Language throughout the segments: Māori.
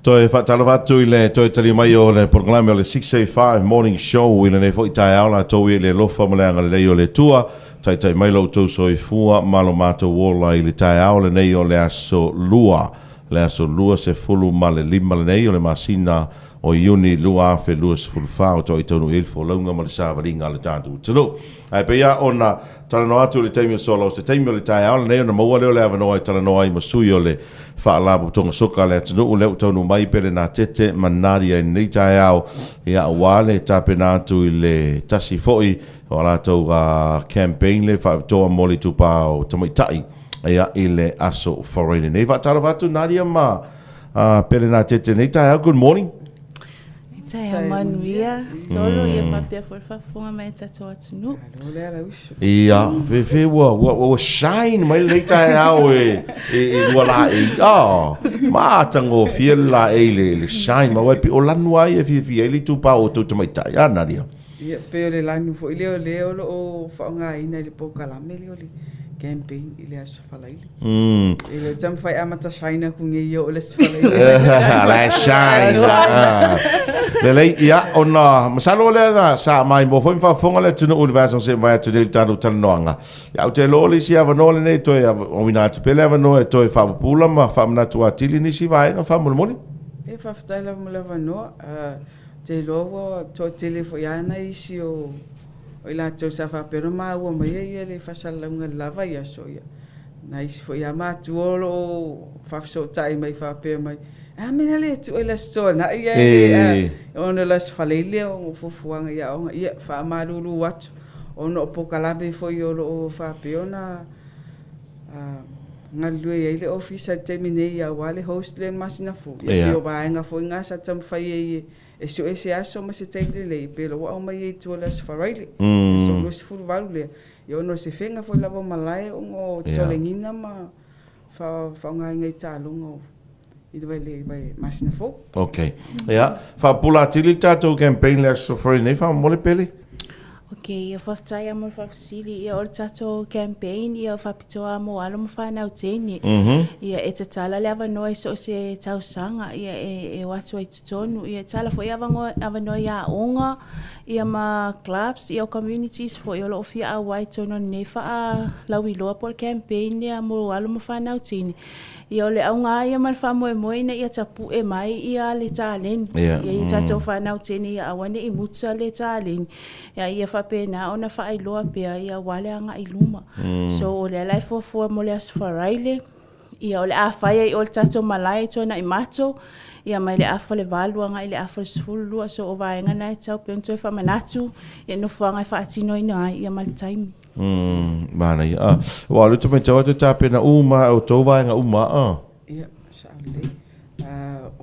Toi whātarawatu i le toi tali mai o le programa o le 685 Morning Show i le nei fo i tae aula tau i le lofa mo le anga lei o le tua tai mai lau tau so i fua malo mātou wola i le tae aula nei o le aso lua se fulu ma le lima le nei o le masina o iuni lua afe lua se fulu whao tau i taunu ilfo launga ma le sāwaringa le tātou tunu. Ai peia o na talanoa atu le teimi o solo, se teimi o le tae aula nei o na maua leo le avanoa i talanoa i masui o le whaalabu tonga soka le atunu o leo taunu mai pele nā tete manari ai nei tae au i a wale tape nātu i le tasi foi o la tau campaign le whaatoa moli tupa o tamaitai ia i le aso whareine nei whaatarawatu Nadia ma pele nā tete nei tae au, good morning. Tai manuia, tolo ia whapea whawhawhunga mai tato atunu. Ia, fe wa shine mai le tai au e lua la e. Ma tango fia la e le shine, ma wai pi o lanu ai e fia li tu pa o tu mai tai, Nadia. Ia, pe o le lanu fo i leo o whaonga ina i le pokalame leo le campaign i le aso whalaili. I le tam whai amata shine kunge i o le aso whalaili. La shine. Lelei ia ona masalo le na sa mai mo foi fa fonga le tunu universo se vai tu del tanu talanoanga ya o te loli si ava no le nei toi o wina te pele ava no e toi fa pula ma fa na tua tili ni si vai fa mo moni e fa ftala mo lava no te lovo to tele fo ya na isi o ila to sa fa pero ma o mai e le fa sala nga lava ya so ya na isi fo ya ma tu o fa so tai mai fa pe mai mena le tu ela stona ia ona las falele o fofuanga ia fa malulu watu ono pokalabe foi o fa peona ngalue ile officer termine ia wale host le masina fo ia va nga fo nga sa tam fai e so ese aso ma se tele le pelo o mai tu las farele so los fu valule ia ono se fenga fo lavo malai o tolengina ma fa nga ngai talungo I vai masina fo. Okay. Ja, fa pula tili tatou campaign le so for nei fa mole pele. Okay, ia whaftai amor whafsili ia o tatou campaign ia whapitoa mo alo mo whanau tēni. Ia e te tala le avanoi so se tausanga ia e watu ai tutonu. Ia tala fo ia avanoi a onga ia ma clubs ia o communities fo ia lo ofia a wai tono nefa a lawi loa por campaign ia mo alo mo whanau tēni. Ia ole au ngā ia man whamoe moina ia tapu e mai ia le tālen. Ia I tatou whanau tēne ia awane I muta le tālen. Ia whapena ona whaailoa pia ia wale anga I luma. So ole alai fofua mo le aswharaile. Ia ole a whaia I ole tatou malai tōna I mato. Ia mai le afa le valuanga I le afa le sfulua. So o vaenga nai tau pento e whamanatu. Ia nufuanga I whaatino ina ai ia mali taimi. Mana ia. Wa lu tu me tau tu tape na uma o tova nga uma Ia, sale.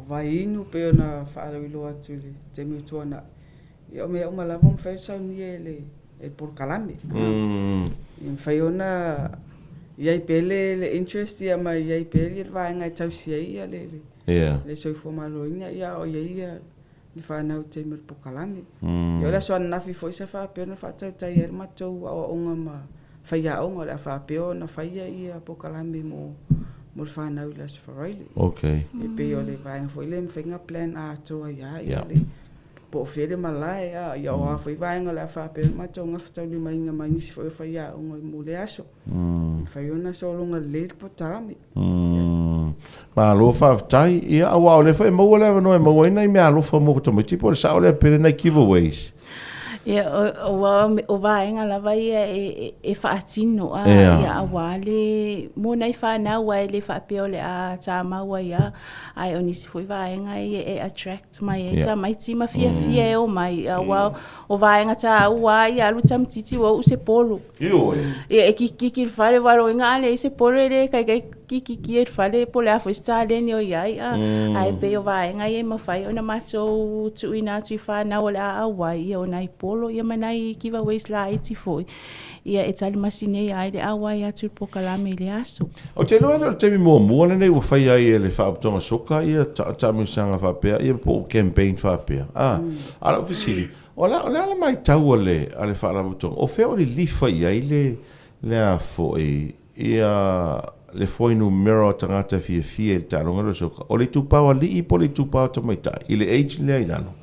Vai inu pe na fala wilo atu le te mi tuana. Ia me uma lava un fa sa ni ele por calame. In faiona ia pele le interest ia mai ia pele vai nga tau sia ia le. Le soi formalo ia o ia ni whanau te mir pokalame. Ia ora soa nafi foi sa whapeo na whatau tai er matou o onga ma whaia onga la whapeo na whaia ia pokalame mo whanau las wharaile. Okay. E pe o le vaenga foi le mwhenga plan a toa ia le po fere malai ia o a foi vaenga la whapeo matou nga whatau li mai nga mai nisi foi whaia onga mo le aso. Whaiona so longa le po tarame. Ma lo fa tai ia awa le fa mo le no mo ina me alo fa mo to tipo sa le pere na giveaways ia o vaenga la vai e faatino ia awale mo nai fa na wa le fa pe ole a tama wa ia ai onisi foi vaenga e attract mai ta mai tima fia o mai awa o vaenga ta wa ia lu tam titi o se polo e ki fare valo nga le se polo le kai ki fale po le afo stale ni o ia ai pe o vaenga e ma fai ona macho tu ina tu fa na ola awa ia ona polo ia manai giveaways la iti foi ia e tali masine ai le awa ia tu pokalame le aso o te lo te mi mo nei o fai ai le fa toma soka ia ta mi sanga fa pe ia po campaign fa pe ala ofisili ola mai tau ale fa la button o fe o le lifa ia le a foi ia le foi numero tangata fia le talonga le soka. O le tupau li I po le tupau tamaitai. I le age le ailano.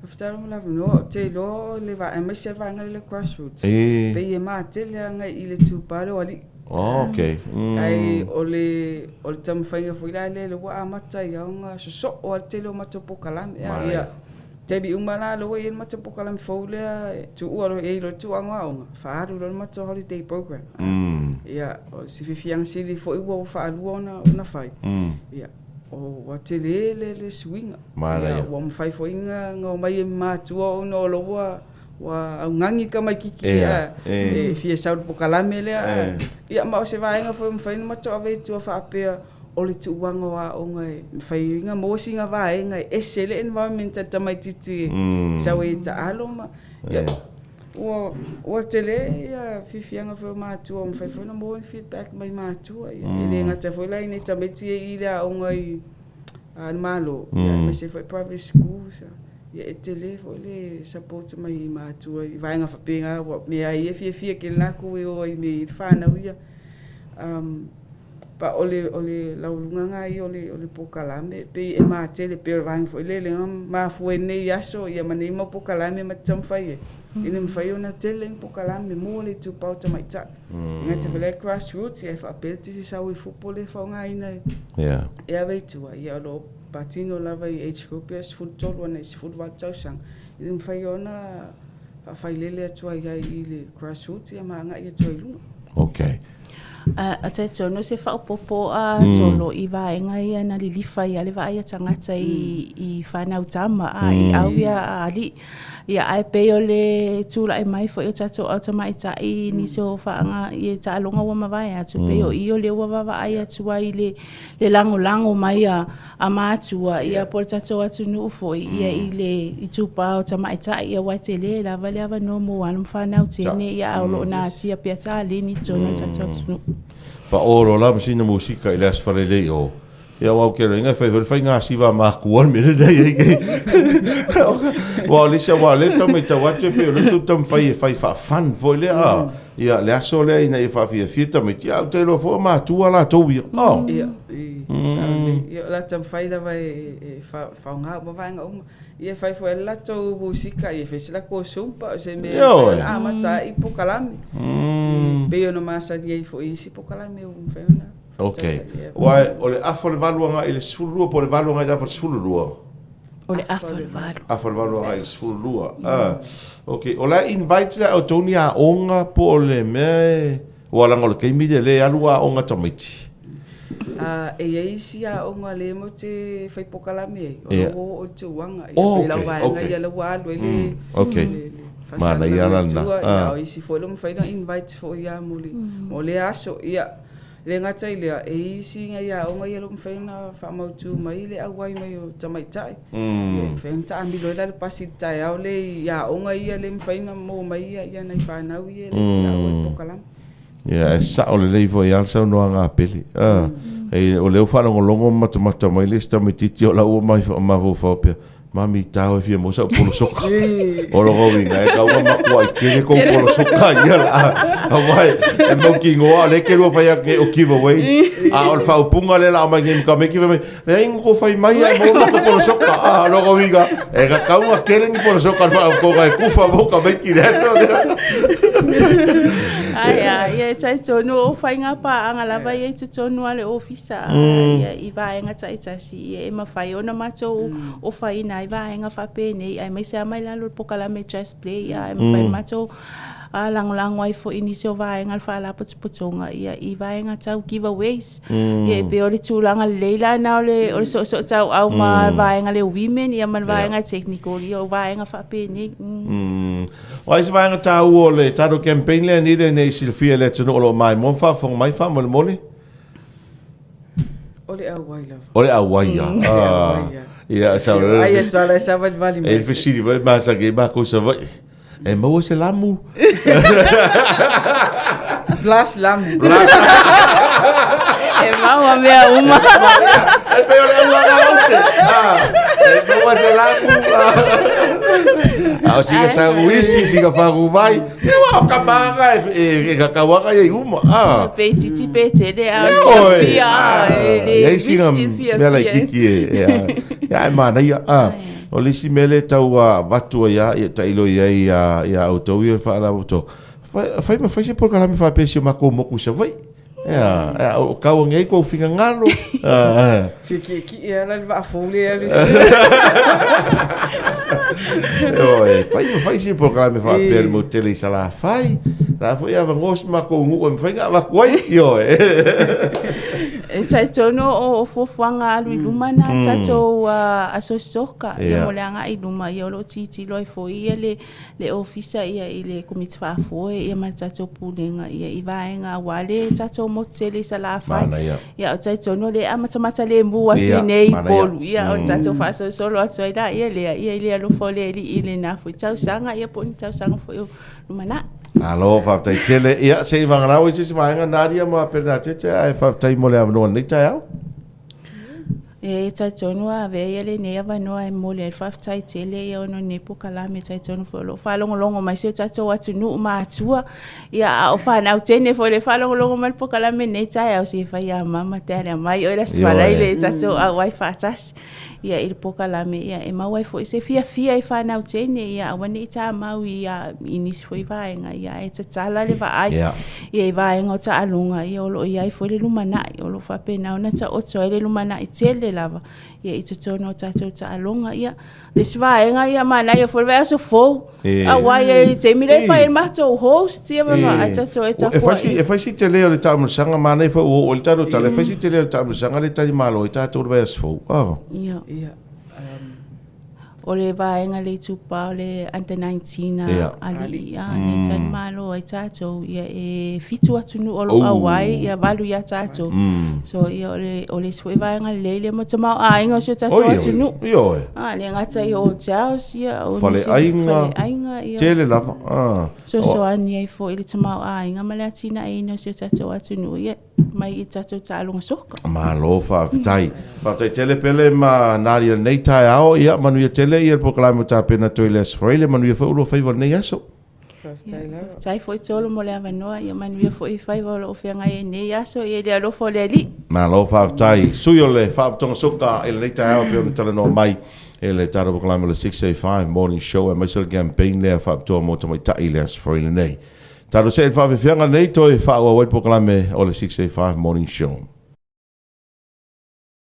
Fitaro mo lava no te lo le va e se va ngai le grassroots. Pe e ma te le ngai I le tupau ali. Oh, okay. Ai o le tamawhainga foi le wa amata ia nga so o te lo matopo kalam ia. Te bi umana lo e matopo kalam fo le tu o e lo tu anga o fa ru lo mato holiday program. Ia o si fiang si li foi wo fa lu ona fai. Ia o wa te le swing. Ia o mo fai foi nga mai ma tu o no lo wa ngangi ka mai kiki e fie sa po kalame le ia ma se vai nga foi fai ma to ave tu fa pe o le tu wanga wa o ngai fai nga mo singa vai nga esele environment ta mai titi sa we ta aloma ia o tele ia fifia nga foi ma tu o fai foi no mo feedback mai ma tu ia le nga te foi lai ni ta meti ia o ngai an malo ia me se foi private school sa ia e tele fo le support mai matua I vai nga fapenga wa me ai fia ke la ku o I me fana ia pa ole la lunga nga I ole pokalame pe e ma tele pe vai fo le ma fo nei aso ia mane mo pokalame ma tam fai ine me fai ona tele pokalame mo le tu pa ta mai ta nga te le grassroots ia fa pelti sa o football e fa nga ina ia vai tu ia lo patino lava I age group is football one is football tausang in faiona fa failele atua ia I le grassroots ia manga ia toi lunga okay a te tono se fa popo a tolo I vaenga ia na lilifa ia le vaia tangata I whanau tama I awia ali ia ai peo le tula e mai fo I tato automata I niso whaanga I ta alonga wa mawai atu peo I o le wawawa ai atua I le lango mai a mātua ia por tato atu nufo ia I le I tupa automata ia waitele la vale ava no mo anu whanau tene ia aulo na tia piata le ni tono tato atu pa oro la masina musika I le asfarele o ia wau ke ringa fai ngā siwa mā kuan me le nei wa lisa wa le tau me tau atu pe le tu tam fai fan foi le ia le aso le ina I fa fia me tia au te lo fo mā tua la tau ia ia la tam fai la vai fa nga ma vai nga ia fai foi la tau musika ia fai la ko sumpa se me mata I pokalame be no masa dia fo I si pokalame o fai na okay. Wai ole afo le valuanga I le sulua po le valuanga I afo sulua. Ole afo le valu. Afo le valuanga I sulua. Okay. Ola invite la o Tony a onga po le me wala ngol ke mi le alua onga tamiti. E isi a onga le mo te fai pokalame o te wanga ia la wanga ia la walu ele. Okay. Mana ia na. Isi fo lo fai na invite fo ia muli. Mo le aso ia le ngata I lea e isi nga ia o ngai lo mfena fa mautu mai le awai mai o tamaitai fenta amilo le pasi tai au le ia o ngai ia le mfena mo mai ia nei fa na wi le o pokalam ia sa o le levo ia sa no nga peli e o le fa longo mata mai le sta mititi o la o mai ma vo fa pe mami tau fia mo sa polo soka o lo govi na ka wa ma kwa ke ko polo soka ia la vai e mo ki ngoa le ke ro fa ya ke o giveaway o fa punga le la ma ngi ka me giveaway le ngo fa mai ya mo ko polo soka lo govi ga e ka wa ke le ngi polo soka fa ko ga ku fa mo ka me ki de so ia tai tonu o whainga pa anga lava ia tu tonu ale ofisa ia I vaenga tai tasi e mawhai ona mato o whaina I vaenga whapene ai mai se mai lalo pokalame chess play ia e mawhai mato lang ai fo inisi o vaenga whala putonga ia I vaenga tau giveaways ia pe ori tūlanga leila na ole so tau au ma vaenga le women ia man vaenga technical ia o vaenga whapene Wai se vaenga tau o le tado campaign le ni le nei Silvia le tunu o mai mon fa fo mai fa mo le moli ole awai la ole awai ia sa ai e tala sa vai vale e fesi vai ma sa ke ba ko sa vai e mo se lamu plus lamu e Mau mea uma. Ai pe ole ua ngalote. E no se la ku. Singa sa uisi, singa whaku vai. E wao ka manga e ka kawaka e uma. Pe titi pe te de a fia. E singa mela kiki e. Ya mana ia. O lisi mele tau watu ia e tailo ia auto ia fa la auto. Fai se por kalami fa pe se makomoku se vai. O kau ngai ko finga ngalo. Fiki ki era va fole ali. Fai se por kalami fa pe mo tele sala fai. La foi ava ngos makongu o finga va koi yo. E tai tono o fofuanga alu lumana tato asosoka ia moleanga i luma ia lo titi loi foi ia le ofisa ia ile komiti fa foi ia ma tato pulenga ia i vaenga wale tato motele sala fa ia o tai tono le amatamata le mbu atu nei polu ia o tato fa solo atu ida ia ile lo fole ile na foi tau sanga ia poni tau sanga foi lumana. Alo, whaptai tele. Ia, se i wangarau i sisi maenga naria ma pena tete, ai whaptai mole avanoa ni tai au? E tai tonu a vea le ne avanoa e mole whaptai tele ia ono ne pukalame tai tonu folo. Whalongolongo mai seo tato atu nuu ma atua. Ia o whanau tene fo le whalongolongo mai pukalame nei tai au si whai a mama te area mai. Oira swalai le tato a wai whatas. Ia il pukalame ia e mawai fo se fia i whanau tene ia awane i tā mau ia inisi fo i vaenga ia e tatala le vaai ia i vaenga o ta alunga ia olo ia i fo le lumanai olo whapena ona ta oto e le lumanai tele lava ia i tutono tato ta alunga ia le si vaenga ia mana ia fo le vea so fo a wai e te mire whai mato host ia mama a tato e ta kwa e whaisi te leo le tamusanga mana i fo o le taro tala e whaisi te leo le tamusanga le tali malo i tato le vea so fo Ia. O le vaenga le tupa o le under 19 ali ia ni tani malo ai tatou ia e fitu atunu o lo awai ia valu ia tatou so ia o le sfoi vaenga le mo tamau a inga so tatou atunu le ngata i o jaus ia o fale ainga ia tele lava so ani ai fo ile tamau a inga male atina e no so tatou atunu ia mai i tatou talonga soka malo fa tai tele pele ma naria nei tai ao ia manu ia tele ia proclamo ta pena toiles freile manu ia fo fai nei aso tai foi tolo mo le avanoa ia manu ia fo i fai o fianga e nei aso ia le alo fo le ali malo fa tai suyo le fa tonga soka ele nei tai ao pe Talanoaga mai ele taro proclamo le 685 morning show e myself campaign le fa to mo to mai tai les freile nei taro se fa fianga nei toi fa o proclame o le 685 morning show